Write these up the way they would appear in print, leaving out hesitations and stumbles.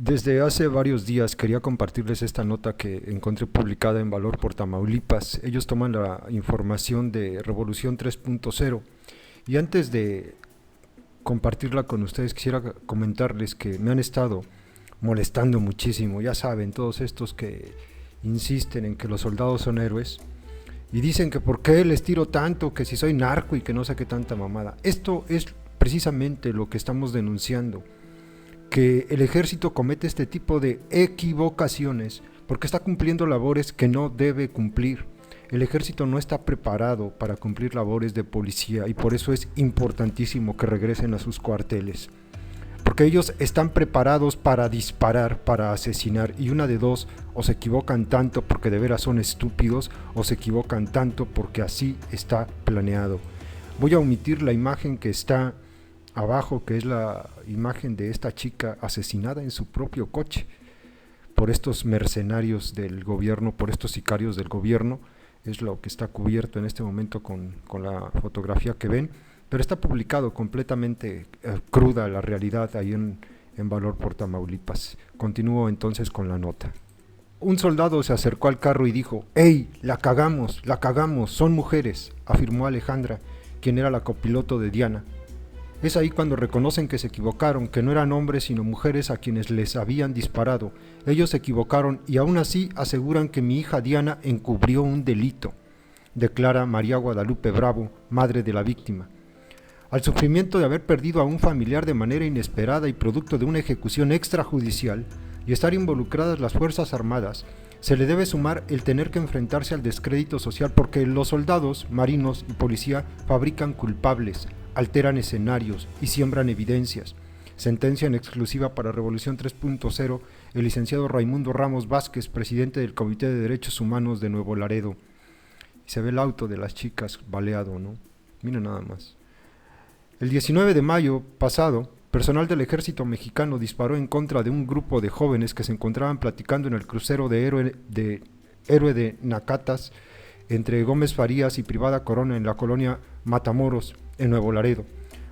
Desde hace varios días quería compartirles esta nota que encontré publicada en Valor por Tamaulipas. Ellos toman la información de Revolución 3.0 y antes de compartirla con ustedes quisiera comentarles que me han estado molestando muchísimo. Ya saben, todos estos que insisten en que los soldados son héroes y dicen que por qué les tiro tanto, que si soy narco y que no sé qué tanta mamada. Esto es precisamente lo que estamos denunciando, que el ejército comete este tipo de equivocaciones porque está cumpliendo labores que no debe cumplir. El ejército no está preparado para cumplir labores de policía y por eso es importantísimo que regresen a sus cuarteles. Porque ellos están preparados para disparar, para asesinar, y una de dos: o se equivocan tanto porque de veras son estúpidos, o se equivocan tanto porque así está planeado. Voy a omitir la imagen que está abajo, que es la imagen de esta chica asesinada en su propio coche por estos mercenarios del gobierno, por estos sicarios del gobierno. Es lo que está cubierto en este momento con la fotografía que ven, pero está publicado completamente cruda la realidad ahí en Valor por Tamaulipas. Continúo entonces con la nota. Un soldado se acercó al carro y dijo: «¡Ey, la cagamos, son mujeres», afirmó Alejandra, quien era la copiloto de Diana. Es ahí cuando reconocen que se equivocaron, que no eran hombres sino mujeres a quienes les habían disparado. Ellos se equivocaron y aún así aseguran que mi hija Diana encubrió un delito, declara María Guadalupe Bravo, madre de la víctima. Al sufrimiento de haber perdido a un familiar de manera inesperada y producto de una ejecución extrajudicial y estar involucradas las Fuerzas Armadas, se le debe sumar el tener que enfrentarse al descrédito social porque los soldados, marinos y policía fabrican culpables, alteran escenarios y siembran evidencias. Sentencia en exclusiva para Revolución 3.0 el licenciado Raimundo Ramos Vázquez, presidente del Comité de Derechos Humanos de Nuevo Laredo. Y se ve el auto de las chicas baleado, ¿no? Miren nada más. El 19 de mayo pasado, personal del ejército mexicano disparó en contra de un grupo de jóvenes que se encontraban platicando en el crucero de Héroe de Nacatas entre Gómez Farías y Privada Corona en la colonia Matamoros, en Nuevo Laredo.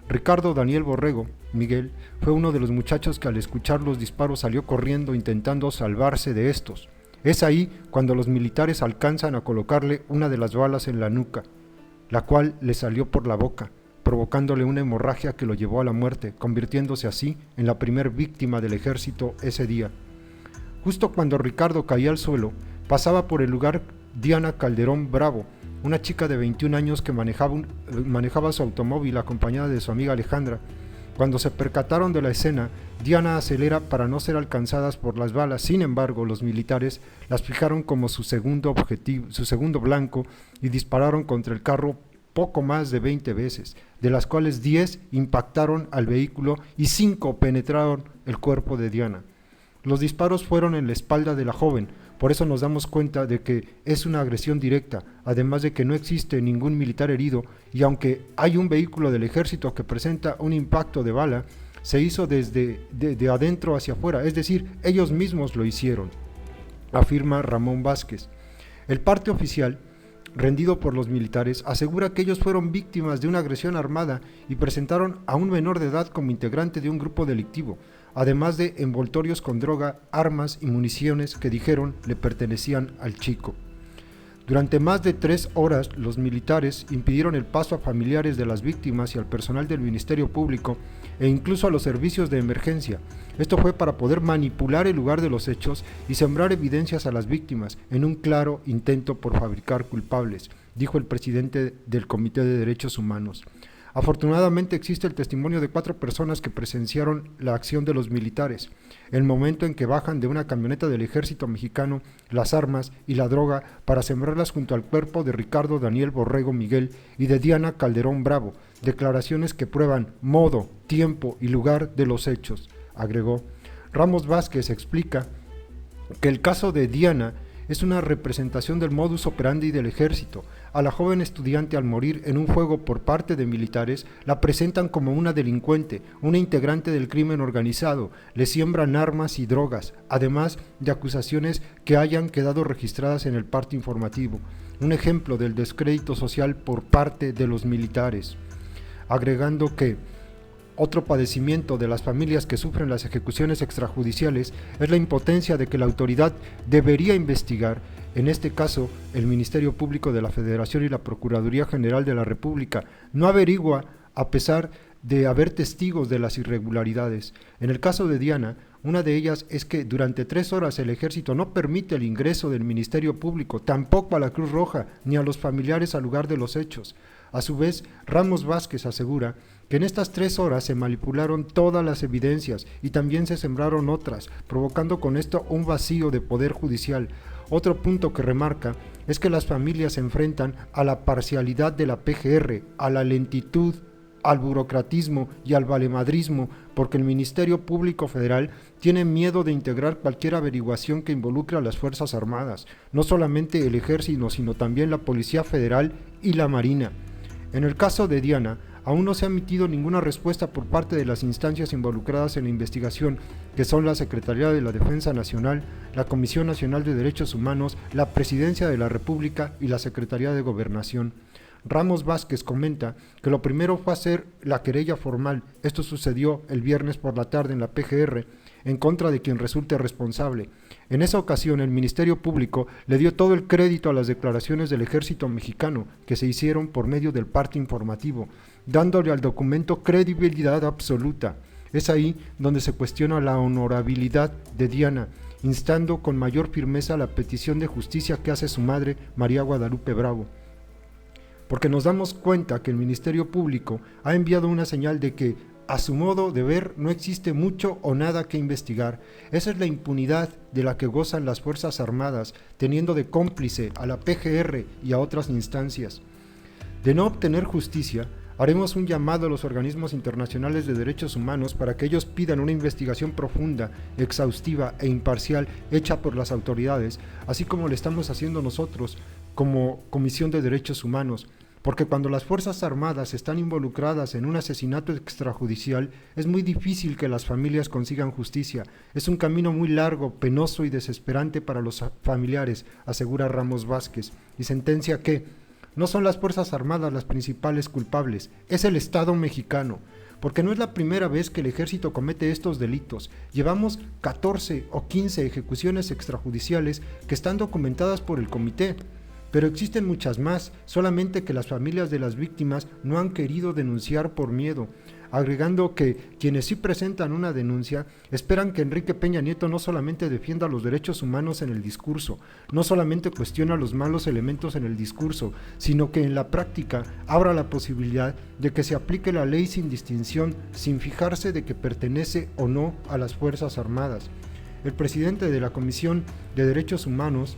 Ricardo Daniel Borrego, Miguel, fue uno de los muchachos que al escuchar los disparos salió corriendo intentando salvarse de estos. Es ahí cuando los militares alcanzan a colocarle una de las balas en la nuca, la cual le salió por la boca, provocándole una hemorragia que lo llevó a la muerte, convirtiéndose así en la primer víctima del ejército ese día. Justo cuando Ricardo caía al suelo, pasaba por el lugar Diana Calderón Bravo, una chica de 21 años que manejaba su automóvil acompañada de su amiga Alejandra. Cuando se percataron de la escena, Diana acelera para no ser alcanzadas por las balas. Sin embargo, los militares las fijaron como su segundo blanco y dispararon contra el carro poco más de 20 veces, de las cuales 10 impactaron al vehículo y 5 penetraron el cuerpo de Diana. Los disparos fueron en la espalda de la joven, por eso nos damos cuenta de que es una agresión directa, además de que no existe ningún militar herido, y aunque hay un vehículo del ejército que presenta un impacto de bala, se hizo desde de adentro hacia afuera, es decir, ellos mismos lo hicieron, afirma Ramón Vázquez. El parte oficial, rendido por los militares, asegura que ellos fueron víctimas de una agresión armada y presentaron a un menor de edad como integrante de un grupo delictivo, además de envoltorios con droga, armas y municiones que dijeron le pertenecían al chico. Durante más de 3 horas, los militares impidieron el paso a familiares de las víctimas y al personal del Ministerio Público e incluso a los servicios de emergencia. Esto fue para poder manipular el lugar de los hechos y sembrar evidencias a las víctimas en un claro intento por fabricar culpables, dijo el presidente del Comité de Derechos Humanos. Afortunadamente existe el testimonio de 4 personas que presenciaron la acción de los militares, el momento en que bajan de una camioneta del ejército mexicano las armas y la droga para sembrarlas junto al cuerpo de Ricardo Daniel Borrego Miguel y de Diana Calderón Bravo, declaraciones que prueban modo, tiempo y lugar de los hechos, agregó. Ramos Vázquez explica que el caso de Diana es una representación del modus operandi del ejército. A la joven estudiante, al morir en un fuego por parte de militares, la presentan como una delincuente, una integrante del crimen organizado, le siembran armas y drogas, además de acusaciones que hayan quedado registradas en el parte informativo. Un ejemplo del descrédito social por parte de los militares. Agregando que Otro padecimiento de las familias que sufren las ejecuciones extrajudiciales es la impotencia de que la autoridad debería investigar, en este caso el Ministerio Público de la Federación y la Procuraduría General de la República, no averigua a pesar de haber testigos de las irregularidades. En el caso de Diana, una de ellas es que durante 3 horas el Ejército no permite el ingreso del Ministerio Público, tampoco a la Cruz Roja ni a los familiares al lugar de los hechos. A su vez, Ramos Vázquez asegura que en estas 3 horas se manipularon todas las evidencias y también se sembraron otras, provocando con esto un vacío de poder judicial. Otro punto que remarca es que las familias se enfrentan a la parcialidad de la PGR, a la lentitud, al burocratismo y al valemadrismo, porque el Ministerio Público Federal tiene miedo de integrar cualquier averiguación que involucre a las Fuerzas Armadas, no solamente el Ejército, sino también la Policía Federal y la Marina. En el caso de Diana, aún no se ha emitido ninguna respuesta por parte de las instancias involucradas en la investigación, que son la Secretaría de la Defensa Nacional, la Comisión Nacional de Derechos Humanos, la Presidencia de la República y la Secretaría de Gobernación. Ramos Vázquez comenta que lo primero fue hacer la querella formal. Esto sucedió el viernes por la tarde en la PGR, en contra de quien resulte responsable. En esa ocasión, el Ministerio Público le dio todo el crédito a las declaraciones del Ejército Mexicano, que se hicieron por medio del parte informativo, dándole al documento credibilidad absoluta. Es ahí donde se cuestiona la honorabilidad de Diana, instando con mayor firmeza la petición de justicia que hace su madre, María Guadalupe Bravo. Porque nos damos cuenta que el Ministerio Público ha enviado una señal de que, a su modo de ver, no existe mucho o nada que investigar. Esa es la impunidad de la que gozan las Fuerzas Armadas, teniendo de cómplice a la PGR y a otras instancias. De no obtener justicia, haremos un llamado a los organismos internacionales de derechos humanos para que ellos pidan una investigación profunda, exhaustiva e imparcial hecha por las autoridades, así como lo estamos haciendo nosotros como Comisión de Derechos Humanos, porque cuando las Fuerzas Armadas están involucradas en un asesinato extrajudicial, es muy difícil que las familias consigan justicia. Es un camino muy largo, penoso y desesperante para los familiares, asegura Ramos Vázquez, y sentencia que no son las Fuerzas Armadas las principales culpables, es el Estado mexicano, porque no es la primera vez que el Ejército comete estos delitos. Llevamos 14 o 15 ejecuciones extrajudiciales que están documentadas por el comité, pero existen muchas más, solamente que las familias de las víctimas no han querido denunciar por miedo, agregando que quienes sí presentan una denuncia esperan que Enrique Peña Nieto no solamente defienda los derechos humanos en el discurso, no solamente cuestiona los malos elementos en el discurso, sino que en la práctica abra la posibilidad de que se aplique la ley sin distinción, sin fijarse de que pertenece o no a las Fuerzas Armadas. El presidente de la Comisión de Derechos Humanos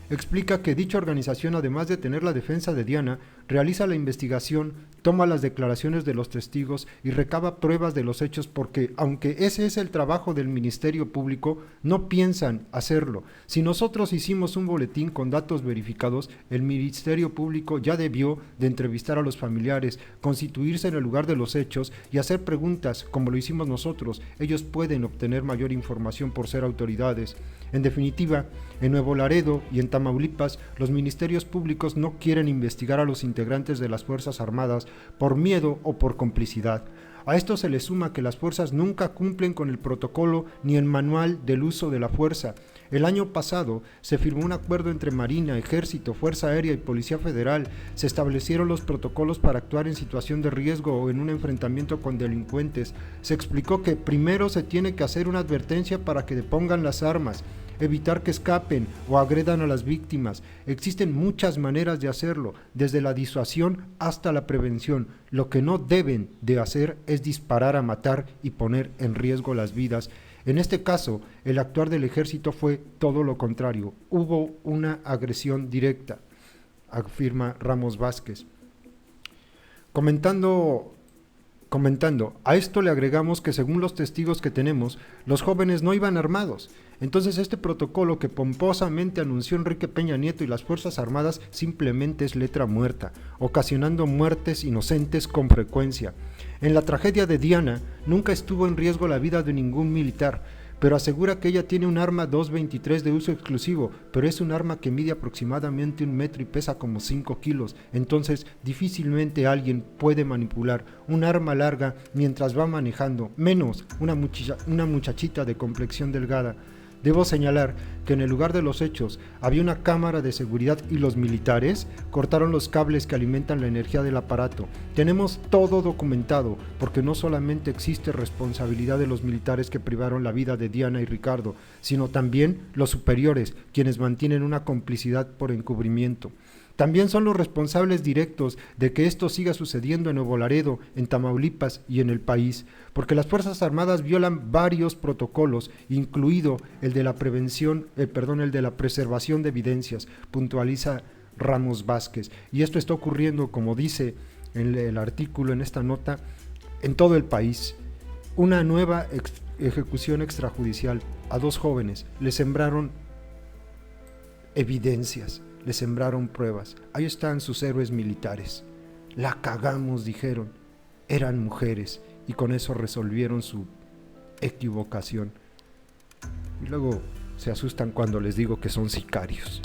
explica que dicha organización, además de tener la defensa de Diana, realiza la investigación, toma las declaraciones de los testigos y recaba pruebas de los hechos porque, aunque ese es el trabajo del Ministerio Público, no piensan hacerlo. Si nosotros hicimos un boletín con datos verificados, el Ministerio Público ya debió de entrevistar a los familiares, constituirse en el lugar de los hechos y hacer preguntas, como lo hicimos nosotros. Ellos pueden obtener mayor información por ser autoridades. En definitiva, en Nuevo Laredo y en Tamaulipas, los ministerios públicos no quieren investigar a los integrantes de las Fuerzas Armadas por miedo o por complicidad. A esto se le suma que las fuerzas nunca cumplen con el protocolo ni el manual del uso de la fuerza. El año pasado se firmó un acuerdo entre Marina, Ejército, Fuerza Aérea y Policía Federal. Se establecieron los protocolos para actuar en situación de riesgo o en un enfrentamiento con delincuentes. Se explicó que primero se tiene que hacer una advertencia para que depongan las armas, evitar que escapen o agredan a las víctimas. Existen muchas maneras de hacerlo, desde la disuasión hasta la prevención. Lo que no deben de hacer es disparar a matar y poner en riesgo las vidas. En este caso, el actuar del Ejército fue todo lo contrario. Hubo una agresión directa, afirma Ramos Vázquez. Comentando, a esto le agregamos que según los testigos que tenemos, los jóvenes no iban armados. Entonces este protocolo que pomposamente anunció Enrique Peña Nieto y las Fuerzas Armadas simplemente es letra muerta, ocasionando muertes inocentes con frecuencia. En la tragedia de Diana nunca estuvo en riesgo la vida de ningún militar, pero asegura que ella tiene un arma 223 de uso exclusivo, pero es un arma que mide aproximadamente 1 metro y pesa como 5 kilos, entonces difícilmente alguien puede manipular un arma larga mientras va manejando, menos una muchachita de complexión delgada. Debo señalar que en el lugar de los hechos había una cámara de seguridad y los militares cortaron los cables que alimentan la energía del aparato. Tenemos todo documentado, porque no solamente existe responsabilidad de los militares que privaron la vida de Diana y Ricardo, sino también los superiores, quienes mantienen una complicidad por encubrimiento. También son los responsables directos de que esto siga sucediendo en Nuevo Laredo, en Tamaulipas y en el país, porque las Fuerzas Armadas violan varios protocolos, incluido el de la preservación de evidencias, puntualiza Ramos Vázquez. Y esto está ocurriendo, como dice en el artículo, en esta nota, en todo el país. Una nueva ejecución extrajudicial a 2 jóvenes, les sembraron evidencias. Le sembraron pruebas. Ahí están sus héroes militares. La cagamos, dijeron. Eran mujeres y con eso resolvieron su equivocación. Y luego se asustan cuando les digo que son sicarios.